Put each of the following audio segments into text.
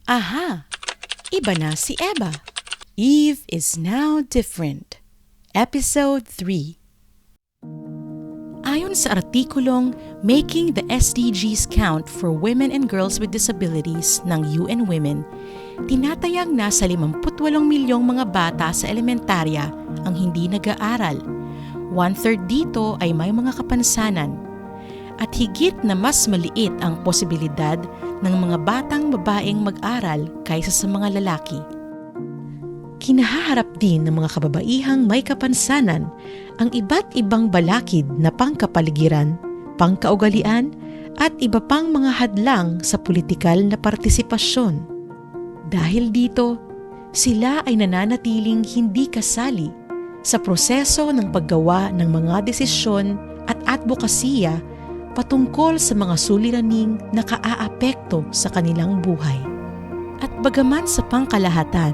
Aha! Iba na si Eva. Eve is now different. Episode 3. Ayon sa artikulong Making the SDGs Count for Women and Girls with Disabilities ng UN Women, tinatayang nasa 58 milyong mga bata sa elementarya ang hindi nag-aaral. 1/3 dito ay may mga kapansanan. At higit na mas maliit ang posibilidad ng mga batang babaeng mag-aral kaysa sa mga lalaki. Kinahaharap din ng mga kababaihang may kapansanan ang iba't ibang balakid na pangkapaligiran, pangkaugalian at iba pang mga hadlang sa politikal na partisipasyon. Dahil dito, sila ay nananatiling hindi kasali sa proseso ng paggawa ng mga desisyon at advokasya patungkol sa mga suliraning nakaaapekto sa kanilang buhay. At bagaman sa pangkalahatan,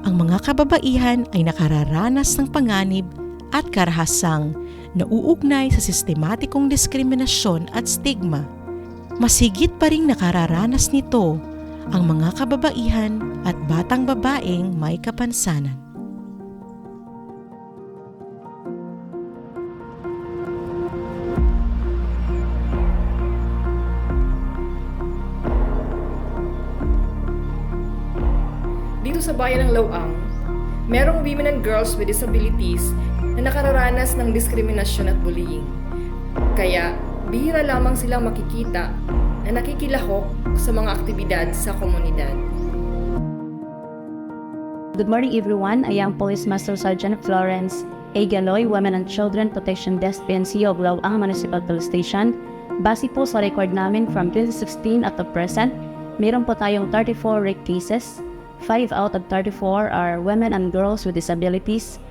ang mga kababaihan ay nakararanas ng panganib at karahasang nauugnay sa sistematikong diskriminasyon at stigma, mas higit pa ring nakararanas nito ang mga kababaihan at batang babaeng may kapansanan. Dito sa bayan ng Lawang, merong women and girls with disabilities na nakararanas ng diskriminasyon at bullying. Kaya, bihira lamang silang makikita na nakikilahok sa mga aktibidad sa komunidad. Good morning everyone. I am Police Master Sergeant Florence A. Galoy, Women and Children Protection Desk PNC of Lawang Municipal Police Station. Base po sa record namin from 2016 at the present, meron po tayong 34 rape cases. 5 out of 34 are women and girls with disabilities.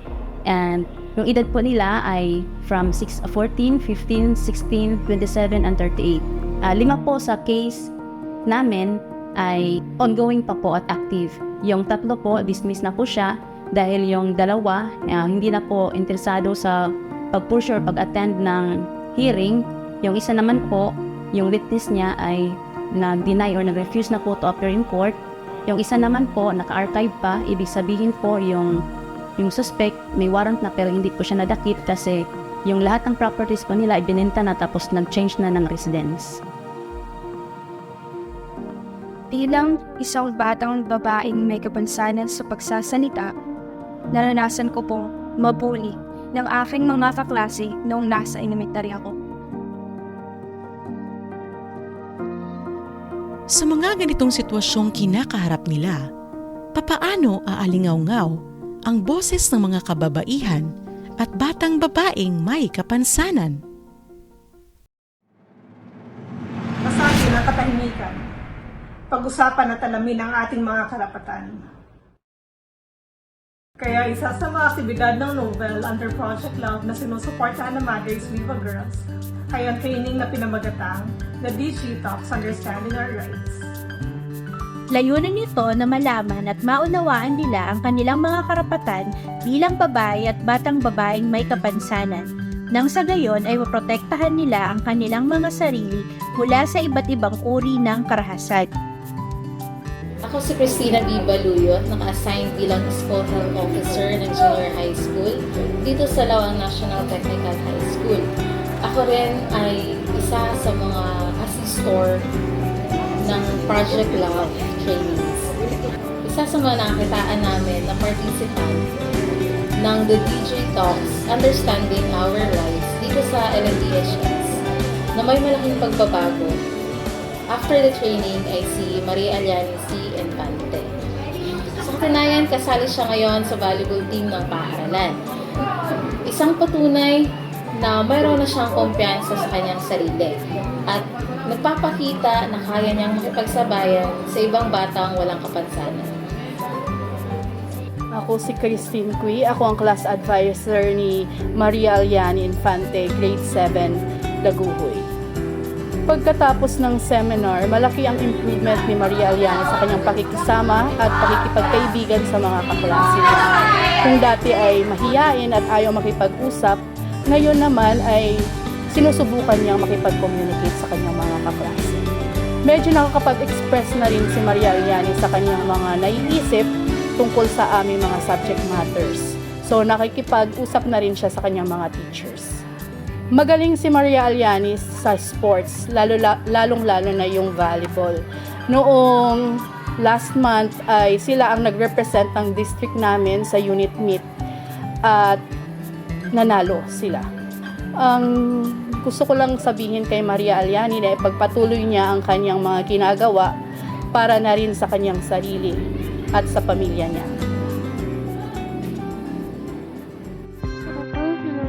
And yung edad po nila ay from 14, 15, 16, 27, and 38. 5 po sa case namin ay ongoing pa po at active. Yung 3 po, dismiss na po siya dahil yung 2 hindi na po interesado sa pag-push or pag-attend ng hearing. Yung isa naman po, yung witness niya ay nag-deny or nag-refuse na po to appear in court. Yung isa naman po, naka-archive pa, ibig sabihin po yung suspect may warrant na pero hindi po siya nadakip kasi yung lahat ng properties po nila ay binenta na tapos nag-change na ng residence. Bilang isang batang babaeng may kapansanan sa pagsasalita, naranasan ko pong mabuli ng aking mga kaklase noong nasa elementary ako. Sa mga ganitong sitwasyong kinakaharap nila, papaano aalingaw-ngaw ang boses ng mga kababaihan at batang babaeng may kapansanan? Masabi ng katahimikan, pag-usapan at alamin ang ating mga karapatan. Kaya isa sa mga aktibidad ng Novel under Project Love na sinusuportahan ng Mothers Viva Girls ay ang training na pinamagatang na DG Talks Understanding Our Rights. Layunin nito na malaman at maunawaan nila ang kanilang mga karapatan bilang babae at batang babaeng may kapansanan. Nang sa gayon ay maprotektahan nila ang kanilang mga sarili mula sa iba't ibang uri ng karahasan. Ako si Christina B. Baluyot, naka-assign bilang School Health Officer ng Junior High School dito sa Lawang National Technical High School. Ako rin ay isa sa mga assistor ng Project Love trainings. Isa sa mga nakitaan namin na participant ng The DJ Talks Understanding Our Rights dito sa LMDHS na may malaking pagbabago. After the training ay si Maria Aliani C. Infante. Sa katunayan, kasali siya ngayon sa volleyball team ng paaralan. Isang patunay na mayroon na siyang kumpiyansa sa kanyang sarili at nagpapakita na kaya niyang makipagsabayan sa ibang batang walang kapansanan. Ako si Christine Cui. Ako ang class advisor ni Maria Aliani Infante, grade 7, Daguhoy. Pagkatapos ng seminar, malaki ang improvement ni Maria Aliani sa kanyang pakikisama at pakikipagkaibigan sa mga kaklase niya. Kung dati ay mahiyain at ayaw makipag-usap, ngayon naman ay sinusubukan niyang makipag-communicate sa kanyang mga kaklase. Medyo nakakapag-express na rin si Maria Aliani sa kanyang mga naiisip tungkol sa aming mga subject matters. So nakikipag-usap na rin siya sa kanyang mga teachers. Magaling si Maria Aliani sa sports, lalong-lalo na yung volleyball. Noong last month ay sila ang nag-represent ng district namin sa unit meet at nanalo sila. Ang gusto ko lang sabihin kay Maria Aliani na ipagpatuloy niya ang kanyang mga ginagawa para na rin sa kanyang sarili at sa pamilya niya.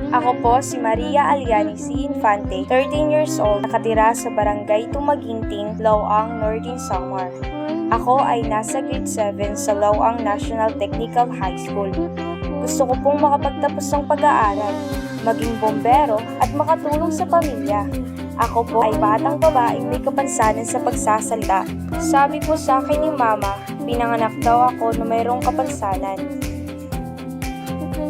Ako po si Maria Aliani C. Infante, 13 years old, nakatira sa Barangay Tumaginting, Lawang, Northern Samar. Ako ay nasa grade 7 sa Lawang National Technical High School. Gusto ko pong makapagtapos ng pag-aaral, maging bombero at makatulong sa pamilya. Ako po ay batang babaeng may kapansanan sa pagsasalita. Sabi po sa akin ni Mama, pinanganak daw ako na mayroong kapansanan.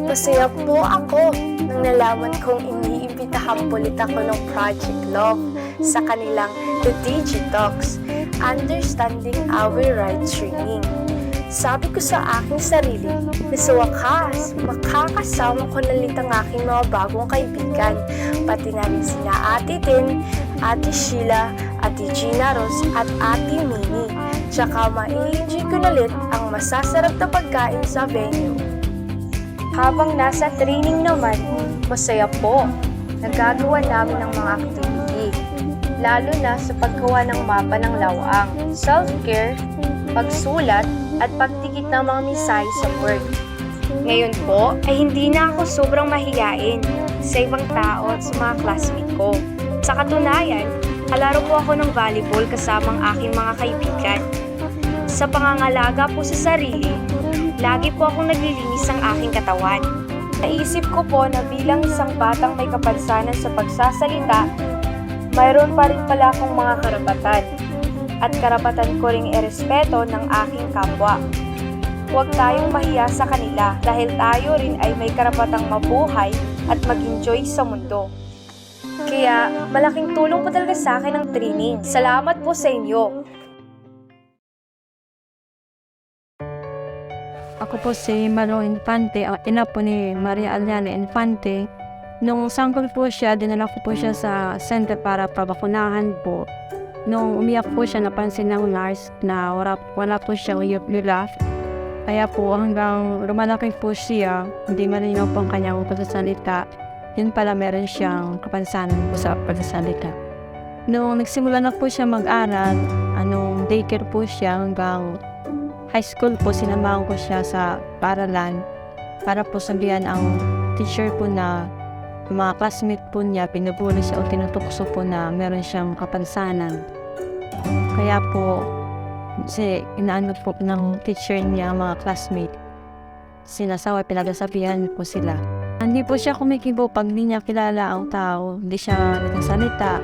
Masaya po ako nang nalaman kong iniimbitahan ulit ako ng Project Love sa kanilang The Digitalks, Understanding Our Rights Training. Sabi ko sa aking sarili na sa wakas, makakasama ko na ulit ang aking mga bagong kaibigan, pati na rin sina Ate Tin, Ate Sheila, Ate Gina Rose at Ate Minnie. Tsaka ma-enjoy ko na ulit ang masasarap na pagkain sa venue. Habang nasa training naman, masaya po. Nagagawa namin ng mga activity, lalo na sa paggawa ng mapa ng Lawang, self-care, pagsulat, at pagtikit ng mga mensahe sa board. Ngayon po ay hindi na ako sobrang mahiyain sa ibang tao at sa mga classmate ko. Sa katunayan, kalaro po ako ng volleyball kasama ang aking mga kaibigan. Sa pangangalaga po sa sarili, lagi po akong naglilinis ng aking katawan. Naisip ko po na bilang isang batang may kapansanan sa pagsasalita, mayroon pa rin pala akong mga karapatan. At karapatan ko ring irespeto ng aking kapwa. Huwag tayong mahiya sa kanila dahil tayo rin ay may karapatang mabuhay at mag-enjoy sa mundo. Kaya malaking tulong po talaga sa akin ang training. Salamat po sa inyo. Ako po si Maro Infante, ang ina po ni Maria Aliani Infante. Nung sanggol po siya, dinala ko po siya sa center para pabakunahan po. Nung umiyak po siya, napansin ng nurse na wala po siyang lila. Kaya po hanggang lumalaki po siya, hindi malinaw po ang kanyang pagsasalita. Yun pala meron siyang kapansanan po sa pagsasalita. Nung nagsimula na po siya mag-aral, daycare po siya hanggang high school po, sinamahan ko siya sa paralan para po sabihan ang teacher po na mga classmate po niya, pinubuli siya o tinutukso po na meron siyang kapansanan. Kaya po, inaano po ng teacher niya, mga classmate, sinasawa, pinagsasabihan po sila. Hindi po siya kumikibo pag hindi niya kilala ang tao, hindi siya nagsasalita.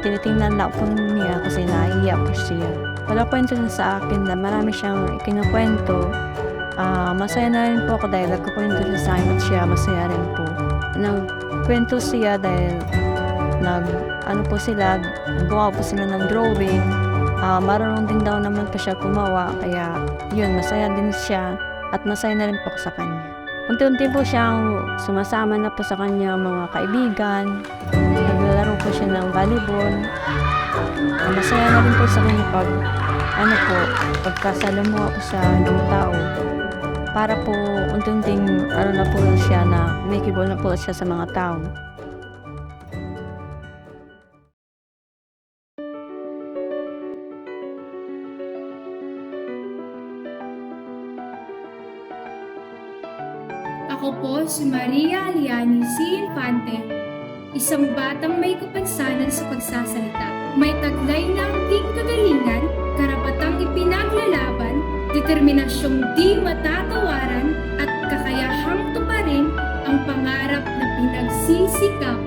Tinitingnan lang po niya kasi naiiyak po siya. Wala kwento niya sa akin na marami siyang ikinukwento. Masaya na rin po ako dahil nagkukwento siya sa akin at siya masaya rin po. Nagkwento siya dahil po sila, gawa po sila ng drawing. Marunong din daw naman po siya gumawa, kaya yun, masaya din siya at masaya na rin po ako sa kanya. Unti-unti po siyang sumasama na po sa kanya mga kaibigan. Naglalaro po siya ng volleyball. Masaya na rin po sa kanya pagkasalamuha po sa ng tao. Para po unti-unting na po siya na makikibol na po siya sa mga tao. Ako po si Maria Aliani C. Infante, isang batang may kapansanan sa pagsasalita. May taglay na aking kagalingan, karapatang ipinaglalaban, determinasyong di matatawaran at kakayahang tuparin ang pangarap na pinagsisikap.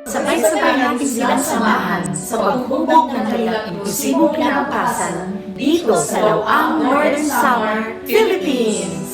Sabay-sabay natin silang samahan sa paghubog ng kanilang imbusibong kinabukasan dito sa Lawang, Northern Samar, Philippines.